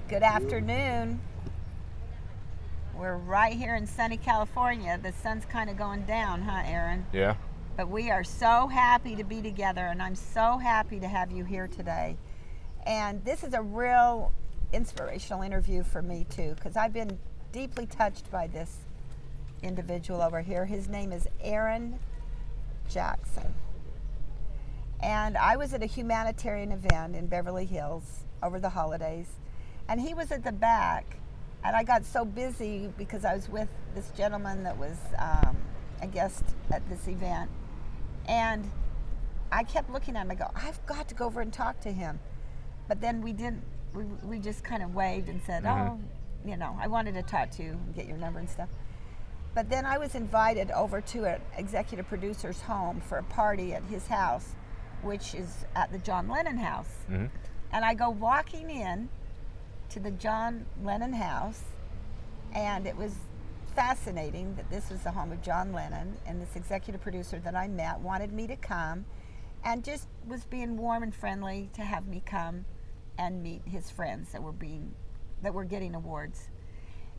Good afternoon. We're right here in sunny California. The sun's kind of going down, huh, Aaron? Yeah. But we are so happy to be together, and I'm so happy to have you here today. And this is a real inspirational interview for me, too, because I've been deeply touched by this individual over here. His name is Aaron Jackson. And I was at a humanitarian event in Beverly Hills over the holidays, and he was at the back. And I got so busy because I was with this gentleman that was a guest at this event. And I kept looking at him. I go, I've got to go over and talk to him. But then we didn't. We just kind of waved and said, oh, you know, I wanted to talk to you and get your number and stuff. But then I was invited over to an executive producer's home for a party at his house, which is at the John Lennon house. And I go walking in to the John Lennon house, and it was fascinating that this was the home of John Lennon, and this executive producer that I met wanted me to come and just was being warm and friendly to have me come and meet his friends that were getting awards.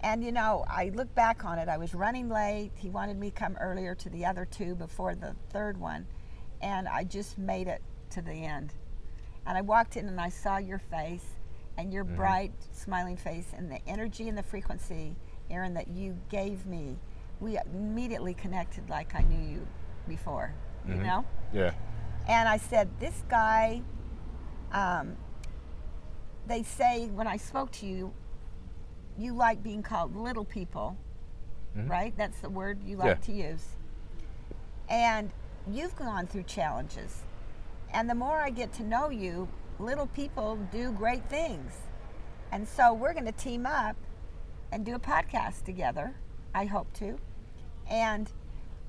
And you know, I look back on it, I was running late. He wanted me to come earlier to the other two before the third one, and I just made it to the end. And I walked in and I saw your face and your bright, smiling face and the energy and the frequency, Aaron, that you gave me. We immediately connected like I knew you before, you know? Yeah. And I said, this guy, they say when I spoke to you, you like being called little people, right? That's the word you like to use. And you've gone through challenges. And the more I get to know you, little people do great things. And so we're going to team up and do a podcast together, I hope to. And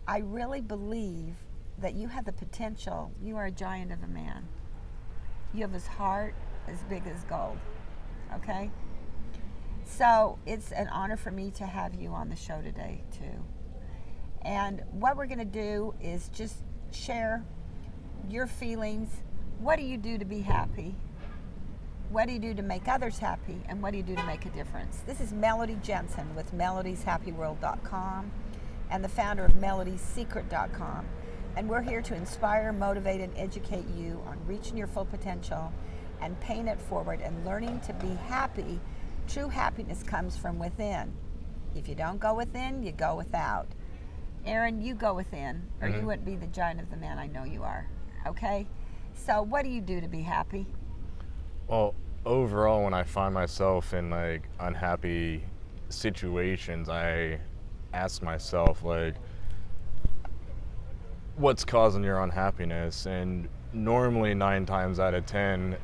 I really believe that you have the potential. You are a giant of a man. You have his heart as big as gold, okay? So it's an honor for me to have you on the show today, too. And what we're going to do is just share your feelings. What do you do to be happy? What do you do to make others happy? And what do you do to make a difference? This is Melody Jensen with melodieshappyworld.com and the founder of melodiesecret.com. And we're here to inspire, motivate, and educate you on reaching your full potential and paying it forward and learning to be happy. True happiness comes from within. If you don't go within, you go without. Aaron, you go within, or you wouldn't be the giant of the man I know you are. Okay? So what do you do to be happy? Well, overall, when I find myself in like unhappy situations, I ask myself like, what's causing your unhappiness? And normally 9 times out of 10,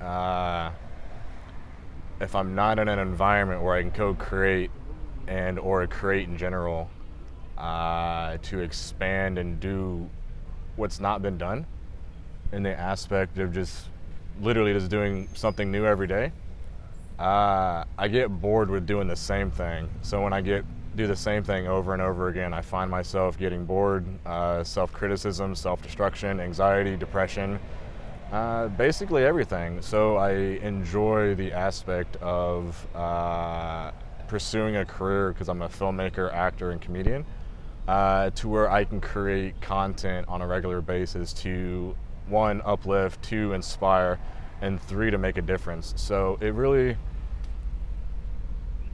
if I'm not in an environment where I can co-create or create in general to expand and do what's not been done, in the aspect of just literally just doing something new every day, I get bored with doing the same thing. So when I do the same thing over and over again, I find myself getting bored, self-criticism, self-destruction, anxiety, depression, basically everything. So I enjoy the aspect of pursuing a career, because I'm a filmmaker, actor, and comedian, to where I can create content on a regular basis to 1, uplift, 2, inspire, and 3, to make a difference. So it really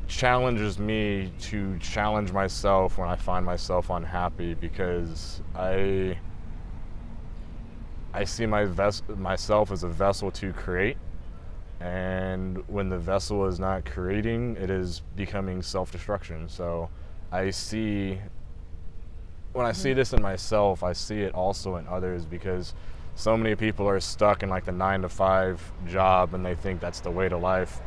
challenges me to challenge myself when I find myself unhappy, because I see myself as a vessel to create, and when the vessel is not creating, it is becoming self-destruction. So when I see this in myself, I see it also in others, because so many people are stuck in like the 9-to-5 job and they think that's the way to life.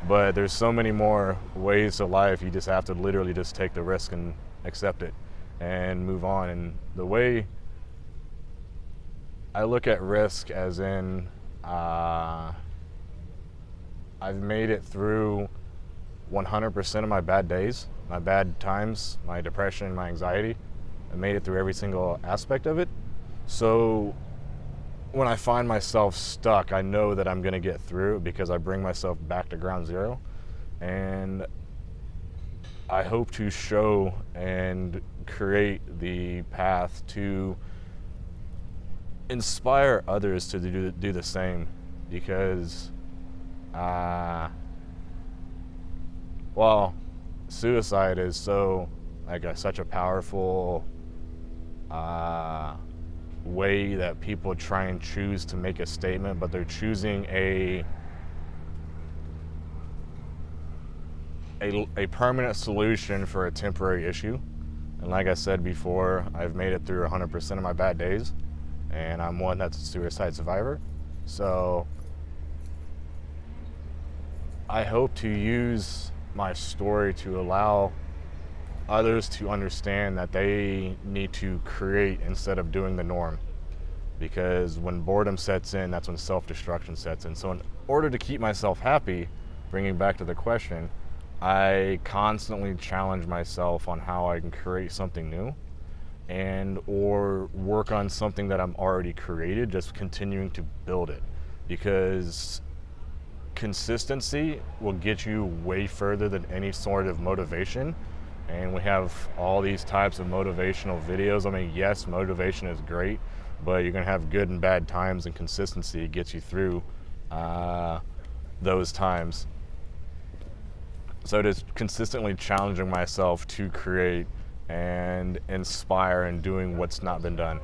But there's so many more ways to life. You just have to literally just take the risk and accept it and move on. And the way I look at risk as in I've made it through 100% of my bad days, my bad times, my depression, my anxiety. I made it through every single aspect of it. So when I find myself stuck, I know that I'm going to get through it, because I bring myself back to ground zero. And I hope to show and create the path to inspire others to do the same, because well, suicide is so such a powerful way that people try and choose to make a statement, but they're choosing a permanent solution for a temporary issue. And like I said before, I've made it through 100% of my bad days, and I'm one that's a suicide survivor. So I hope to use my story to allow others to understand that they need to create instead of doing the norm. Because when boredom sets in, that's when self-destruction sets in. So in order to keep myself happy, bringing back to the question, I constantly challenge myself on how I can create something new and or work on something that I'm already created, just continuing to build it. Because consistency will get you way further than any sort of motivation. And we have all these types of motivational videos. I mean, yes, motivation is great, but you're going to have good and bad times, and consistency gets you through those times. So just consistently challenging myself to create and inspire and doing what's not been done.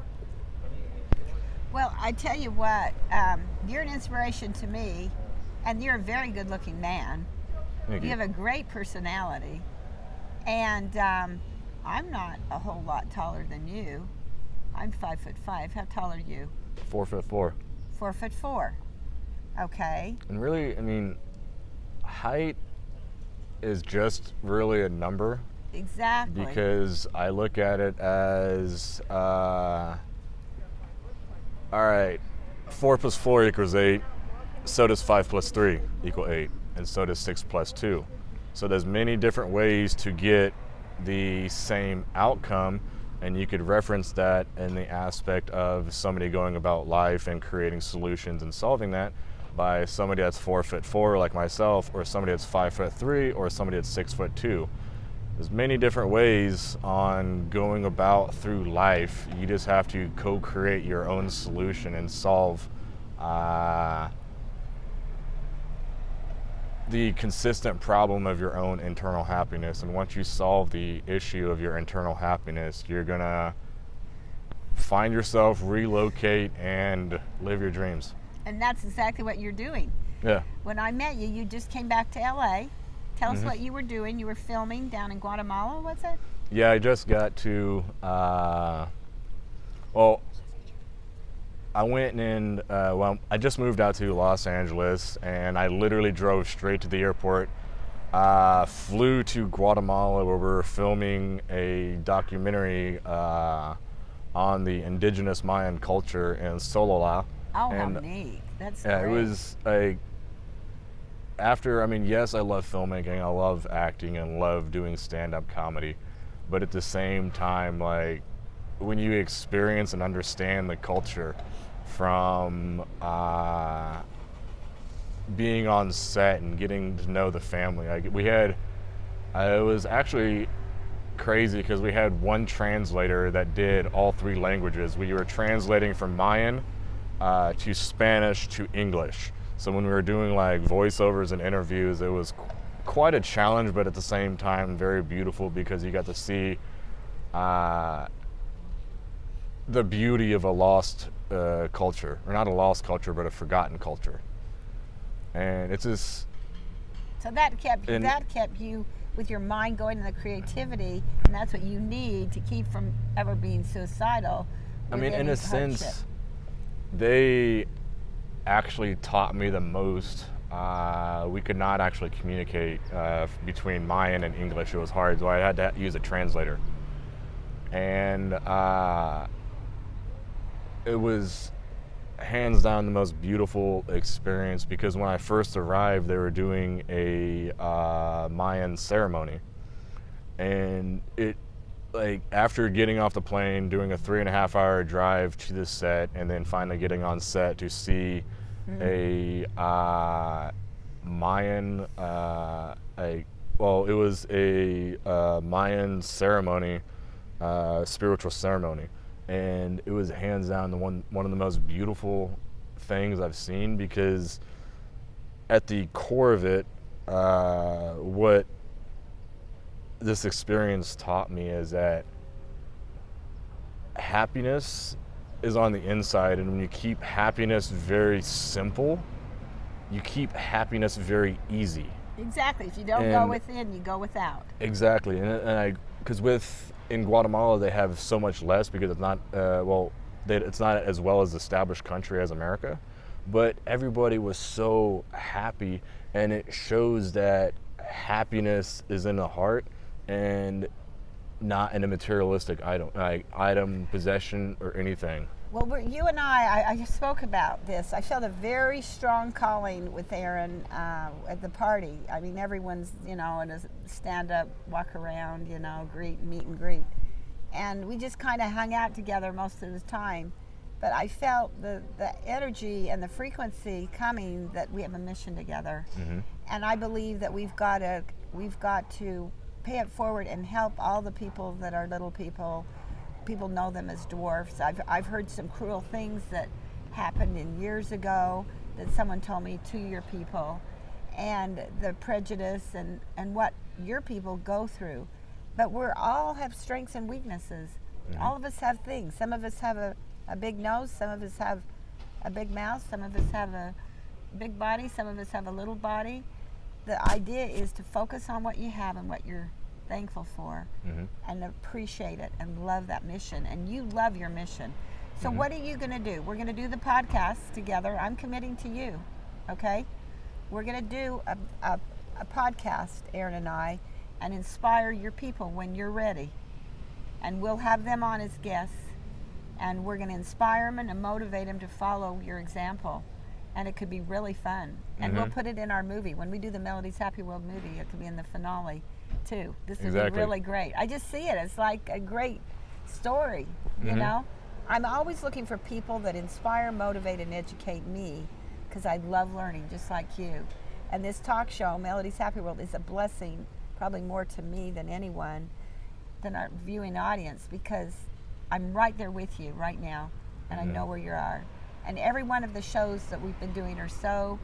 Well, I tell you what, you're an inspiration to me, and you're a very good-looking man. Thank you. You have a great personality, and I'm not a whole lot taller than you. I'm 5'5". How tall are you? 4'4". 4'4". Okay. And really, I mean, height is just really a number. Exactly. Because I look at it as, all right, 4 + 4 = 8. So does 5 + 3 = 8. And so does 6 + 2. So there's many different ways to get the same outcome. And you could reference that in the aspect of somebody going about life and creating solutions and solving that by somebody that's 4'4" like myself, or somebody that's 5'3", or somebody that's 6'2". There's many different ways on going about through life. You just have to co-create your own solution and solve the consistent problem of your own internal happiness. And once you solve the issue of your internal happiness, you're gonna find yourself, relocate, and live your dreams. And that's exactly what you're doing. Yeah. When I met you, you just came back to LA. Tell us what you were doing. You were filming down in Guatemala, what's it? Yeah, I just got to, well, I went and, I just moved out to Los Angeles, and I literally drove straight to the airport, flew to Guatemala, where we were filming a documentary on the indigenous Mayan culture in Sololá. Oh, and, how neat. That's yeah, great. it was like, after, I mean, yes, I love filmmaking, I love acting, and love doing stand-up comedy, but at the same time, like, when you experience and understand the culture from being on set and getting to know the family, it was actually crazy because we had one translator that did all 3 languages. We were translating from Mayan to Spanish to English. So when we were doing like voiceovers and interviews, it was quite a challenge, but at the same time very beautiful, because you got to see the beauty of a lost culture, or not a lost culture, but a forgotten culture. And it's just, so that kept you with your mind going to the creativity, and that's what you need to keep from ever being suicidal. I mean, in a sense, they actually taught me the most. We could not actually communicate between Mayan and English. It was hard, so I had to use a translator. And it was hands down the most beautiful experience, because when I first arrived, they were doing a Mayan ceremony. And it, like, after getting off the plane, doing a 3.5-hour drive to the set, and then finally getting on set to see a Mayan, it was a Mayan ceremony, spiritual ceremony, and it was hands down one of the most beautiful things I've seen, because at the core of it, what this experience taught me is that happiness is on the inside, and when you keep happiness very simple, you keep happiness very easy. Exactly. If you don't go within, you go without. Exactly, because in Guatemala they have so much less, because it's not it's not as well as established country as America, but everybody was so happy, and it shows that happiness is in the heart and not in a materialistic item, possession, or anything. Well, you and I just spoke about this. I felt a very strong calling with Aaron at the party. I mean, everyone's, in a stand up, walk around, meet and greet. And we just kind of hung out together most of the time. But I felt the energy and the frequency coming that we have a mission together. Mm-hmm. And I believe that we've got to pay it forward and help all the people that are little people. People know them as dwarfs. I've heard some cruel things that happened years ago that someone told me to your people, and the prejudice and what your people go through. But we all have strengths and weaknesses. Mm-hmm. All of us have things. Some of us have a big nose, some of us have a big mouth, some of us have a big body, some of us have a little body. The idea is to focus on what you have and what you're thankful for, mm-hmm. and appreciate it and love that mission. And you love your mission. So mm-hmm. What are you going to do? We're going to do the podcast together. I'm committing to you, okay? We're going to do a podcast, Aaron and I, and inspire your people when you're ready. And we'll have them on as guests, and we're going to inspire them and motivate them to follow your example. And it could be really fun. And mm-hmm. we'll put it in our movie. When we do the Melody's Happy World movie, it could be in the finale too. This would be really great. I just see it as like a great story, mm-hmm. I'm always looking for people that inspire, motivate, and educate me, because I love learning just like you. And this talk show, Melody's Happy World, is a blessing, probably more to me than anyone, than our viewing audience, because I'm right there with you right now, and mm-hmm. I know where you are. And every one of the shows that we've been doing are so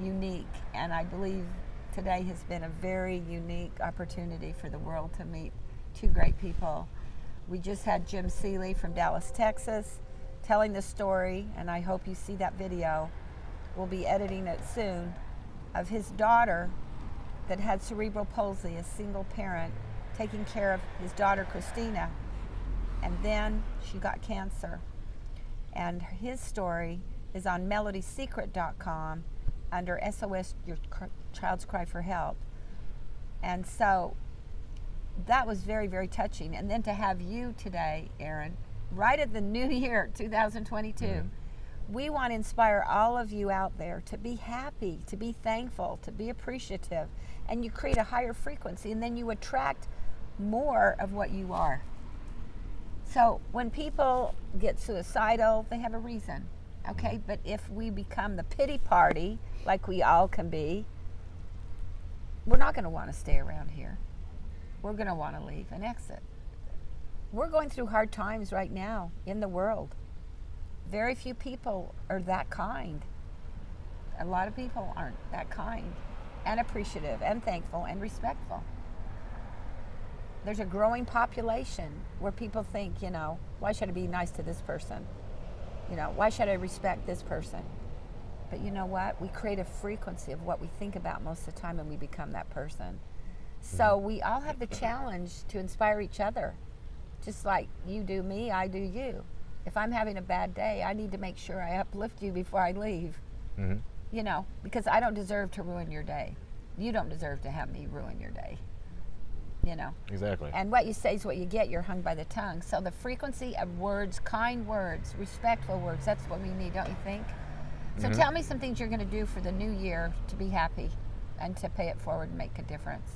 unique, and I believe today has been a very unique opportunity for the world to meet two great people. We just had Jim Seeley from Dallas, Texas, telling the story, and I hope you see that video. We'll be editing it soon, of his daughter that had cerebral palsy, a single parent, taking care of his daughter, Christina, and then she got cancer. And his story is on melodysecret.com under SOS, Your Child's Cry for Help. And so that was very, very touching. And then to have you today, Aaron, right at the new year, 2022, mm-hmm. we want to inspire all of you out there to be happy, to be thankful, to be appreciative, and you create a higher frequency, and then you attract more of what you are. So when people get suicidal, they have a reason, okay? But if we become the pity party, like we all can be, we're not going to want to stay around here. We're going to want to leave and exit. We're going through hard times right now in the world. Very few people are that kind. A lot of people aren't that kind and appreciative and thankful and respectful. There's a growing population where people think, why should I be nice to this person? Why should I respect this person? But you know what? We create a frequency of what we think about most of the time, and we become that person. So we all have the challenge to inspire each other. Just like you do me, I do you. If I'm having a bad day, I need to make sure I uplift you before I leave. Mm-hmm. Because I don't deserve to ruin your day. You don't deserve to have me ruin your day. Exactly. And what you say is what you get. You're hung by the tongue. So the frequency of words, kind words, respectful words, that's what we need, don't you think? So mm-hmm. tell me some things you're going to do for the new year to be happy and to pay it forward and make a difference.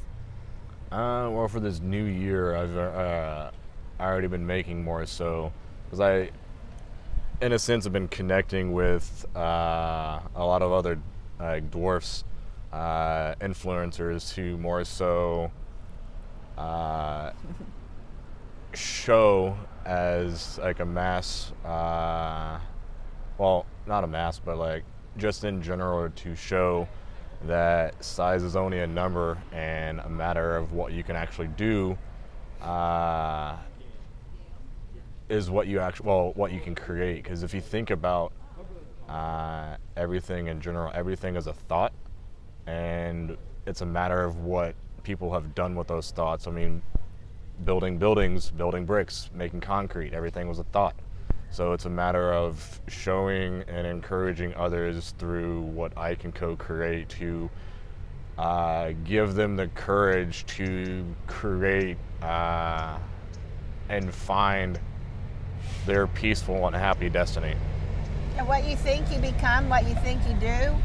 Well, for this new year, I've already been making more so, because I, in a sense, have been connecting with a lot of other dwarfs influencers to more so show as like a mass, well, not a mass, but like just in general to show that size is only a number and a matter of what you can actually do is what you actually, well, what you can create. Because if you think about everything in general, everything is a thought, and it's a matter of what people have done with those thoughts. I mean, building buildings, building bricks, making concrete, everything was a thought. So it's a matter of showing and encouraging others through what I can co-create to give them the courage to create and find their peaceful and happy destiny. And what you think you become, what you think you do,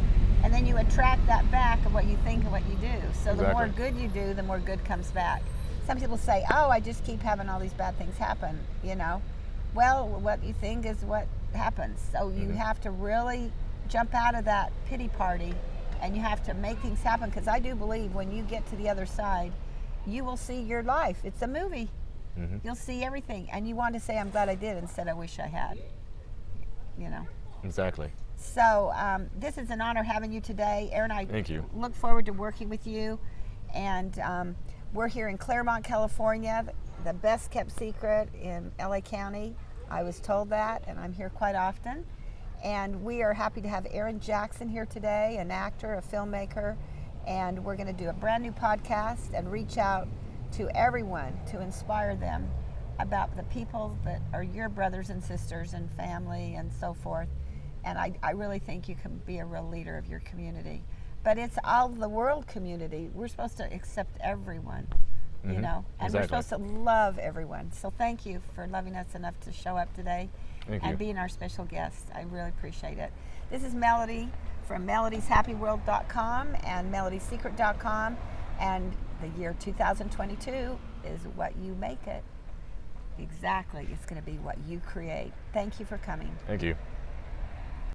and then you attract that back of what you think and what you do. So the more good you do, the more good comes back. Some people say, oh, I just keep having all these bad things happen, you know. Well, what you think is what happens. So you have to really jump out of that pity party, and you have to make things happen, because I do believe when you get to the other side, you will see your life. It's a movie. You'll see everything, and you want to say, I'm glad I did, instead I wish I had, you know. Exactly. So this is an honor having you today. Aaron, I Thank you. Look forward to working with you. And we're here in Claremont, California, the best kept secret in LA County. I was told that, and I'm here quite often. And we are happy to have Aaron Jackson here today, an actor, a filmmaker, and we're going to do a brand new podcast and reach out to everyone to inspire them about the people that are your brothers and sisters and family and so forth. And I really think you can be a real leader of your community. But it's all the world community. We're supposed to accept everyone, you know, and we're supposed to love everyone. So thank you for loving us enough to show up today and being our special guest. I really appreciate it. This is Melody from melodieshappyworld.com and melodiesecret.com. And the year 2022 is what you make it. Exactly. It's going to be what you create. Thank you for coming. Thank you.